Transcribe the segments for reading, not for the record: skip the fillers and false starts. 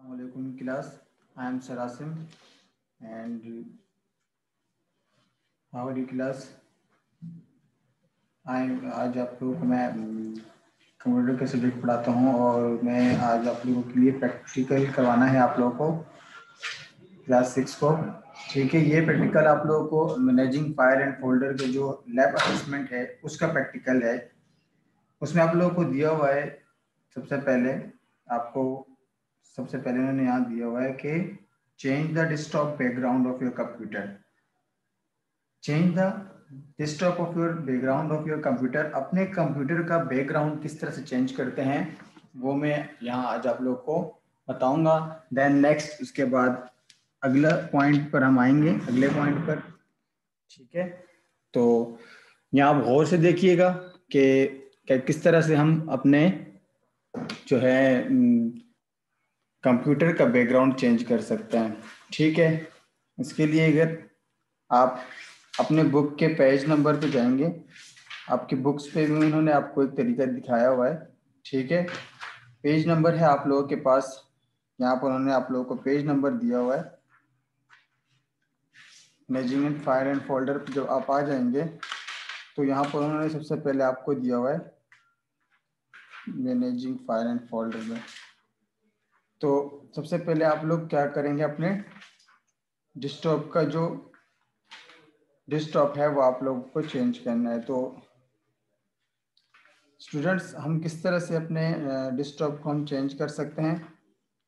Assalamualaikum class. I am Sarasim and how are you class? आज आप लोगों को मैं कंप्यूटर का सब्जेक्ट पढ़ाता हूँ और मैं आज आप लोगों के लिए प्रैक्टिकल करवाना है आप लोगों को क्लास 6 को। ठीक है, ये प्रैक्टिकल आप लोगों को मैनेजिंग फाइल एंड फोल्डर के जो लैब असेसमेंट है उसका प्रैक्टिकल है। उसमें आप लोगों को दिया हुआ है सबसे पहले आपको सबसे पहले उन्होंने यहाँ दिया हुआ है कि change the desktop background of your computer. Change the desktop of your background of your computer. अपने कंप्यूटर का बैकग्राउंड किस तरह से चेंज करते हैं वो मैं यहाँ आज आप लोग को बताऊंगा। देन नेक्स्ट उसके बाद अगला पॉइंट पर हम आएंगे, अगले पॉइंट पर। ठीक है, तो यहाँ आप गौर से देखिएगा कि किस तरह से हम अपने जो है कंप्यूटर का बैकग्राउंड चेंज कर सकते हैं। ठीक है, इसके लिए अगर आप अपने बुक के पेज नंबर पे जाएंगे, आपकी बुक्स पे भी उन्होंने आपको एक तरीका दिखाया हुआ है। ठीक है, पेज नंबर है आप लोगों के पास, यहाँ पर उन्होंने आप लोगों को पेज नंबर दिया हुआ है। मैनेजिंग फाइल एंड फोल्डर पर जब आप आ जाएंगे तो यहाँ पर उन्होंने सबसे पहले आपको दिया हुआ है मैनेजिंग फाइल एंड फोल्डर में। तो सबसे पहले आप लोग क्या करेंगे, अपने डेस्कटॉप का जो डेस्कटॉप है वो आप लोगों को चेंज करना है। तो स्टूडेंट्स, हम किस तरह से अपने डेस्कटॉप को हम चेंज कर सकते हैं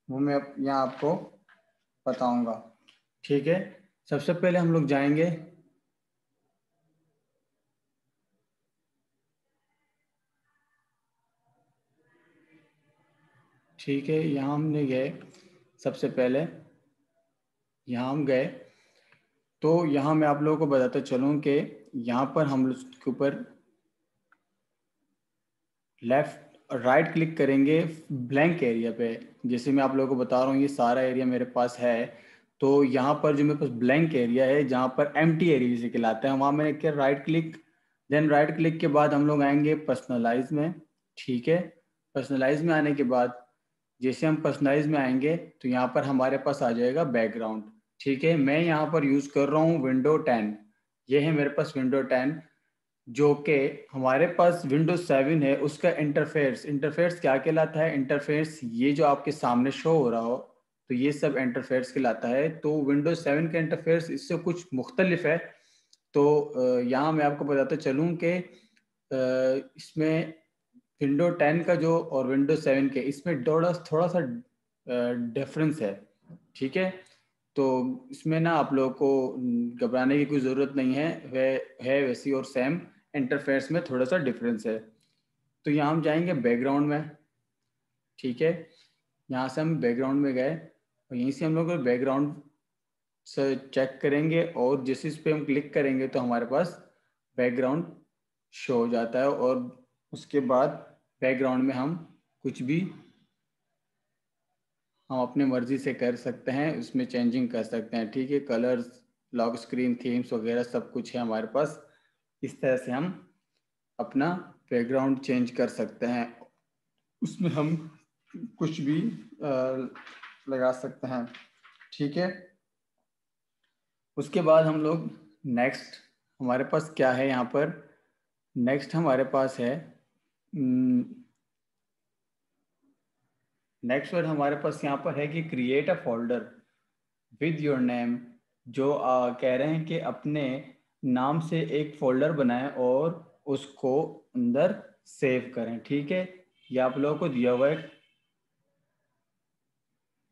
वो मैं यहाँ आपको बताऊंगा। ठीक है, सबसे पहले हम लोग जाएंगे ठीक है, यहाँ हमने गए, सबसे पहले यहाँ हम गए तो यहाँ मैं आप लोगों को बताता चलूँ कि यहाँ पर हम उसके ऊपर लेफ्ट राइट क्लिक करेंगे ब्लैंक एरिया पे। जैसे मैं आप लोगों को बता रहा हूँ ये सारा एरिया मेरे पास है, तो यहाँ पर जो मेरे पास ब्लैंक एरिया है जहाँ पर एम्प्टी एरिया जिसे कहलाता है वहाँ मैंने किया right click. Then right click के बाद हम लोग आएंगे पर्सनलाइज में। ठीक है, पर्सनलाइज में आने के बाद जैसे हम पर्सनलाइज में आएंगे तो यहाँ पर हमारे पास आ जाएगा बैकग्राउंड। ठीक है, मैं यहाँ पर यूज़ कर रहा हूँ विंडो 10। ये है मेरे पास विंडो 10, जो कि हमारे पास विंडोज 7 है। उसका इंटरफेस इंटरफेस क्या कहलाता है, इंटरफेस ये जो आपके सामने शो हो रहा हो तो ये सब इंटरफेस कहलाता है। तो विंडोज 7 का इंटरफेस इससे कुछ मुख्तलिफ है। तो यहाँ मैं आपको बताता चलूँ कि इसमें विंडो 10 का जो और विंडो 7 के इसमें थोड़ा थोड़ा सा डिफरेंस है। ठीक है, तो इसमें ना आप लोगों को घबराने की कोई ज़रूरत नहीं है, वह है वैसी और सेम, इंटरफेस में थोड़ा सा डिफरेंस है। तो यहाँ हम जाएंगे बैकग्राउंड में। ठीक है, यहाँ से हम बैकग्राउंड में गए और यहीं से हम लोग बैकग्राउंड से चेक करेंगे और जिस इस पे हम क्लिक करेंगे तो हमारे पास बैकग्राउंड शो हो जाता है। और उसके बाद बैकग्राउंड में हम कुछ भी हम अपनी मर्जी से कर सकते हैं, उसमें चेंजिंग कर सकते हैं। ठीक है, कलर्स, लॉक स्क्रीन, थीम्स वगैरह सब कुछ है हमारे पास। इस तरह से हम अपना बैकग्राउंड चेंज कर सकते हैं, उसमें हम कुछ भी लगा सकते हैं। ठीक है, उसके बाद हम लोग नेक्स्ट हमारे पास क्या है यहाँ पर, नेक्स्ट हमारे पास है नेक्स्ट वर्ड हमारे पास यहाँ पर है कि create a folder with your name. जो कह रहे हैं कि अपने नाम से एक फोल्डर बनाएं और उसको अंदर सेव करें। ठीक है, ये आप लोगों को दिया हुआ है,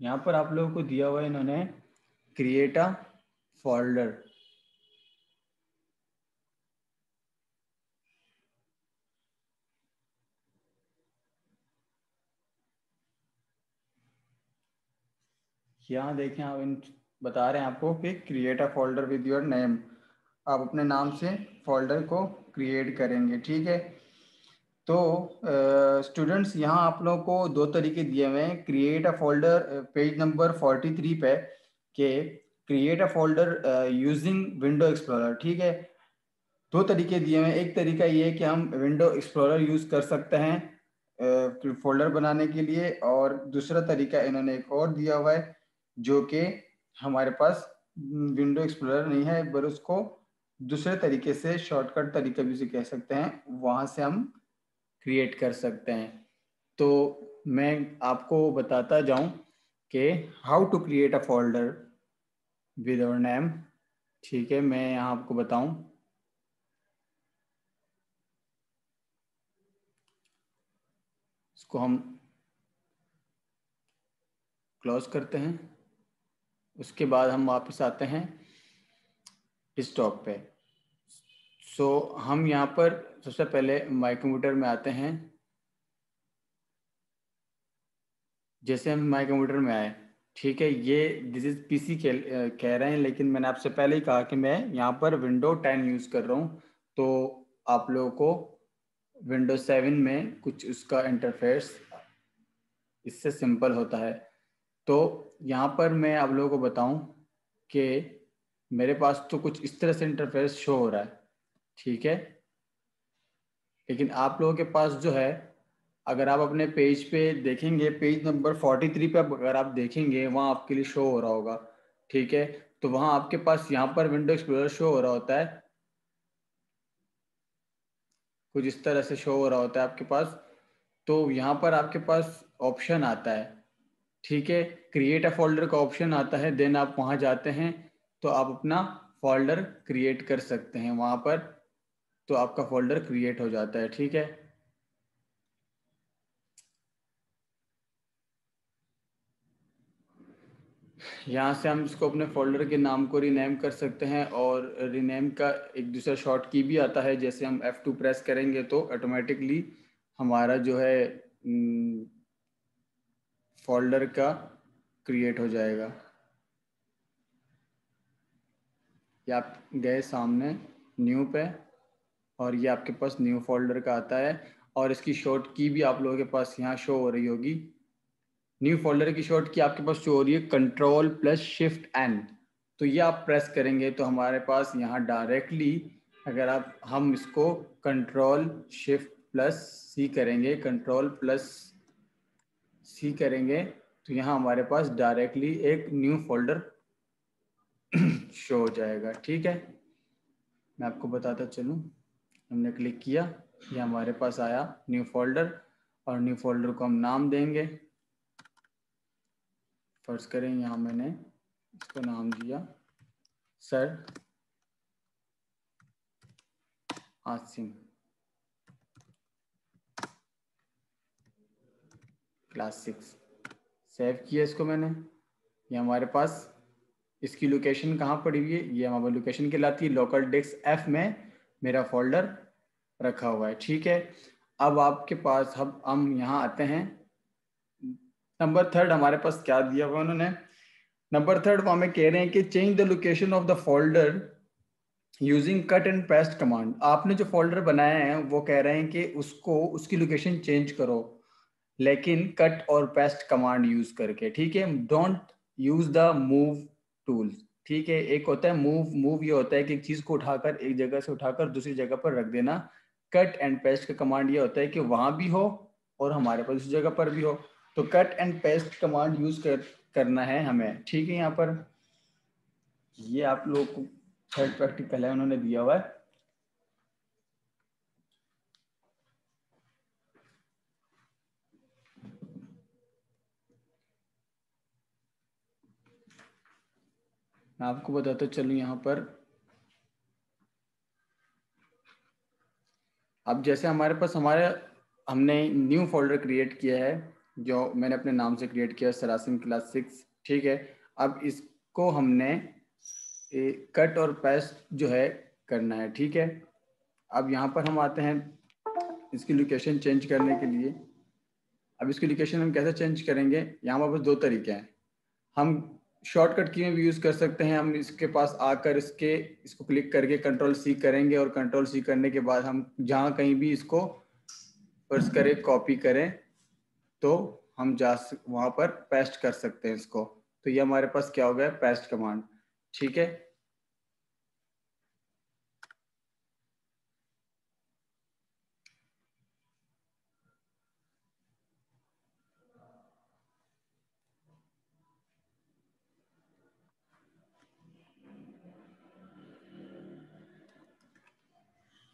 यहाँ पर आप लोगों को दिया हुआ है इन्होंने क्रिएट अ फोल्डर। यहाँ देखें, आप इन बता रहे हैं आपको कि create a folder with your name, आप अपने नाम से फोल्डर को क्रिएट करेंगे। ठीक है, तो स्टूडेंट्स यहाँ आप लोगों को दो तरीके दिए हुए हैं create a folder page number 43 पे के create a folder using window explorer. ठीक है, दो तरीके दिए हुए हैं। एक तरीका ये है कि हम विंडो एक्सप्लोरर यूज़ कर सकते हैं फोल्डर बनाने के लिए, और दूसरा तरीका इन्होंने एक और दिया हुआ है जो कि हमारे पास विंडो एक्सप्लोरर नहीं है, पर उसको दूसरे तरीके से, शॉर्टकट तरीका भी उसे कह सकते हैं, वहाँ से हम क्रिएट कर सकते हैं। तो मैं आपको बताता जाऊं कि how to create a folder with our name. ठीक है, मैं यहाँ आपको बताऊं। इसको हम क्लोज करते हैं। उसके बाद हम वापस आते हैं डेस्कटॉप पे। सो हम यहाँ पर सबसे पहले माई कंप्यूटर में आते हैं। जैसे हम माई कंप्यूटर में आए, ठीक है, ये दिस इज पीसी कह रहे हैं, लेकिन मैंने आपसे पहले ही कहा कि मैं यहाँ पर विंडो 10 यूज़ कर रहा हूँ। तो आप लोगों को विंडो 7 में कुछ उसका इंटरफेस इससे सिंपल होता है। तो यहाँ पर मैं आप लोगों को बताऊं कि मेरे पास तो कुछ इस तरह से इंटरफेस शो हो रहा है, ठीक है, लेकिन आप लोगों के पास जो है, अगर आप अपने पेज पे देखेंगे, पेज नंबर 43 पे अगर आप देखेंगे, वहाँ आपके लिए शो हो रहा होगा, ठीक है। तो वहाँ आपके पास यहाँ पर विंडो एक्सप्लोरर शो हो रहा होता है, कुछ इस तरह से शो हो रहा होता है आपके पास। तो यहाँ पर आपके पास ऑप्शन आता है, ठीक है, क्रिएट अ फोल्डर का ऑप्शन आता है। देन आप वहाँ जाते हैं तो आप अपना फोल्डर क्रिएट कर सकते हैं वहाँ पर। तो आपका फोल्डर क्रिएट हो जाता है, ठीक है। यहाँ से हम इसको अपने फोल्डर के नाम को रीनेम कर सकते हैं, और रीनेम का एक दूसरा शॉर्ट की भी आता है। जैसे हम F2 प्रेस करेंगे तो ऑटोमेटिकली हमारा जो है फोल्डर का क्रिएट हो जाएगा। ये आप गए सामने न्यू पे, और ये आपके पास न्यू फोल्डर का आता है, और इसकी शॉर्ट की भी आप लोगों के पास यहाँ शो हो रही होगी। न्यू फोल्डर की शॉर्ट की आपके पास शो हो रही है Ctrl+Shift+N। तो ये आप प्रेस करेंगे तो हमारे पास यहाँ डायरेक्टली, अगर आप हम इसको Ctrl+Shift+C करेंगे, Ctrl+C करेंगे, तो यहाँ हमारे पास डायरेक्टली एक न्यू फोल्डर शो हो जाएगा, ठीक है। मैं आपको बताता चलूँ, हमने क्लिक किया, ये हमारे पास आया न्यू फोल्डर, और न्यू फोल्डर को हम नाम देंगे। फर्ज करें यहाँ मैंने इसको नाम दिया सर आसिम क्लास 6। सेव किया इसको मैंने। ये हमारे पास इसकी लोकेशन कहाँ पड़ी हुई है, ये हमारी लोकेशन कहलाती है। लोकल डिस्क F में मेरा फोल्डर रखा हुआ है, ठीक है। अब आपके पास हम यहाँ आते हैं। नंबर 3 हमारे पास क्या दिया हुआ उन्होंने, नंबर 3 वो हमें कह रहे हैं कि change the location of the folder using cut and paste command. आपने जो फोल्डर बनाया है वो कह रहे हैं कि उसको उसकी लोकेशन चेंज करो, लेकिन कट और पेस्ट कमांड यूज करके, ठीक है। Don't use the move tool, ठीक है। एक होता है मूव, मूव ये होता है कि एक चीज को उठाकर, एक जगह से उठाकर दूसरी जगह पर रख देना। कट एंड पेस्ट का कमांड ये होता है कि वहां भी हो और हमारे पास उस जगह पर भी हो। तो कट एंड पेस्ट कमांड करना है हमें, ठीक है। यहाँ पर ये आप लोग को थर्ड प्रैक्टिकल है, उन्होंने दिया हुआ है। मैं आपको बताता चलूँ यहाँ पर, अब जैसे हमारे पास हमने न्यू फोल्डर क्रिएट किया है, जो मैंने अपने नाम से क्रिएट किया, सरासिम क्लास 6, ठीक है। अब इसको हमने कट और पेस्ट जो है करना है, ठीक है। अब यहाँ पर हम आते हैं इसकी लोकेशन चेंज करने के लिए। अब इसकी लोकेशन हम कैसे चेंज करेंगे, यहाँ पर बस दो तरीके हैं। हम शॉर्टकट की में भी यूज़ कर सकते हैं। हम इसके पास आकर इसको क्लिक करके Ctrl+C करेंगे, और Ctrl+C करने के बाद हम जहाँ कहीं भी इसको फर्ज करें, कॉपी करें, तो हम वहाँ पर पेस्ट कर सकते हैं इसको। तो ये हमारे पास क्या हो गया, पेस्ट कमांड, ठीक है।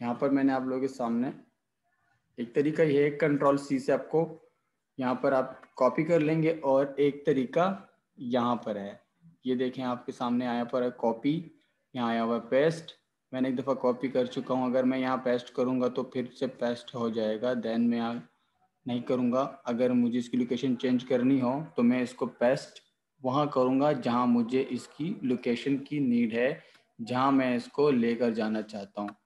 यहाँ पर मैंने आप लोगों के सामने एक तरीका ये है, कंट्रोल सी से आपको यहाँ पर आप कॉपी कर लेंगे, और एक तरीका यहाँ पर है, ये देखें आपके सामने आया पर है कॉपी, यहाँ आया हुआ है पेस्ट। मैंने एक दफ़ा कॉपी कर चुका हूँ, अगर मैं यहाँ पेस्ट करूँगा तो फिर से पेस्ट हो जाएगा, देन मैं यहाँ नहीं करूँगा। अगर मुझे इसकी लोकेशन चेंज करनी हो तो मैं इसको पेस्ट वहाँ करूँगा जहाँ मुझे इसकी लोकेशन की नीड है, जहाँ मैं इसको लेकर जाना चाहता हूँ।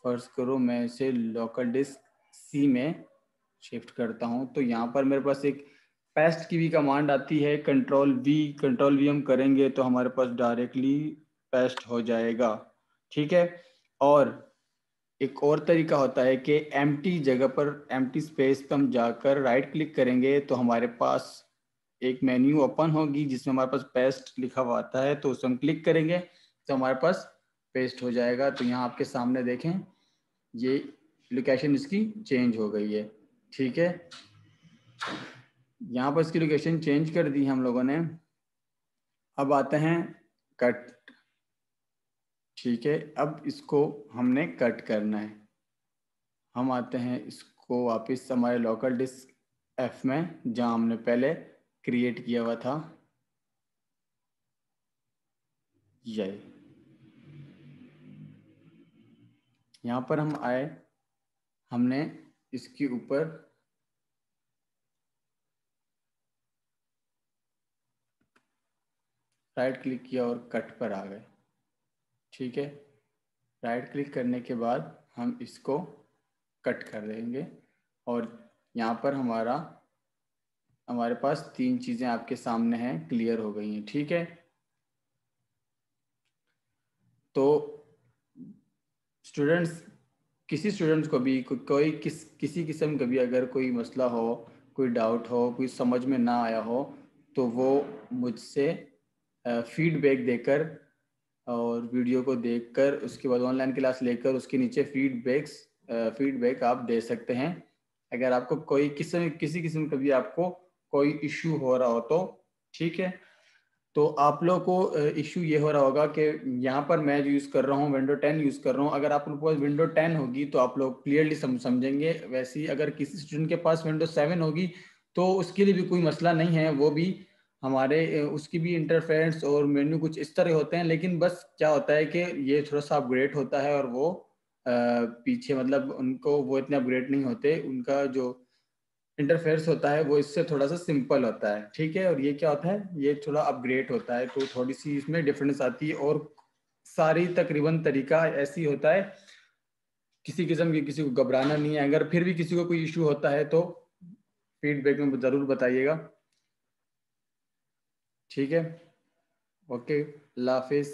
फर्ज करो मैं इसे लोकल डिस्क सी में शिफ्ट करता हूँ, तो यहाँ पर मेरे पास एक पेस्ट की भी कमांड आती है, कंट्रोल वी हम करेंगे तो हमारे पास डायरेक्टली पेस्ट हो जाएगा, ठीक है। और एक और तरीका होता है कि एम्प्टी जगह पर, एम्प्टी स्पेस पर हम जाकर राइट क्लिक करेंगे तो हमारे पास एक मेन्यू ओपन होगी जिसमें हमारे पास पेस्ट लिखा हुआ आता है, तो उस हम क्लिक करेंगे तो हमारे पास पेस्ट हो जाएगा। तो यहाँ आपके सामने देखें, ये लोकेशन इसकी चेंज हो गई है, ठीक है। यहाँ पर इसकी लोकेशन चेंज कर दी हम लोगों ने। अब आते हैं कट, ठीक है। अब इसको हमने कट करना है। हम आते हैं इसको वापस हमारे लोकल डिस्क एफ में, जहाँ हमने पहले क्रिएट किया हुआ था, यही यहाँ पर हम आए, हमने इसके ऊपर राइट क्लिक किया और कट पर आ गए, ठीक है। राइट क्लिक करने के बाद हम इसको कट कर देंगे, और यहाँ पर हमारे पास तीन चीज़ें आपके सामने हैं, क्लियर हो गई हैं, ठीक है। तो स्टूडेंट्स, किसी स्टूडेंट्स को भी किसी किस्म का भी अगर कोई मसला हो, कोई डाउट हो, कोई समझ में ना आया हो, तो वो मुझसे फीडबैक देकर और वीडियो को देखकर उसके बाद ऑनलाइन क्लास लेकर उसके नीचे फीडबैक आप दे सकते हैं। अगर आपको कोई किसी किस्म का भी आपको कोई इश्यू हो रहा हो तो, ठीक है। तो आप लोग को इश्यू ये हो रहा होगा कि यहाँ पर मैं जो यूज़ कर रहा हूँ विंडो 10 यूज़ कर रहा हूँ, अगर आप लोग के पास विंडो 10 होगी तो आप लोग क्लियरली समझेंगे। वैसे ही अगर किसी स्टूडेंट के पास विंडो 7 होगी तो उसके लिए भी कोई मसला नहीं है, वो भी उसकी भी इंटरफेरेंस और मेन्यू कुछ इस तरह होते हैं, लेकिन बस क्या होता है कि ये थोड़ा सा अपग्रेड होता है, और वो पीछे मतलब उनको वो इतने अपग्रेड नहीं होते, उनका जो इंटरफेयर्स होता है वो इससे थोड़ा सा सिंपल होता है, ठीक है। और ये क्या होता है, ये थोड़ा अपग्रेड होता है, तो थोड़ी सी इसमें डिफरेंस आती है। और सारी तकरीबन तरीका ऐसी होता है, किसी किस्म की किसी को घबराना नहीं है। अगर फिर भी किसी को कोई इशू होता है तो फीडबैक में ज़रूर बताइएगा, ठीक है। ओके, अल्लाह हाफिज़।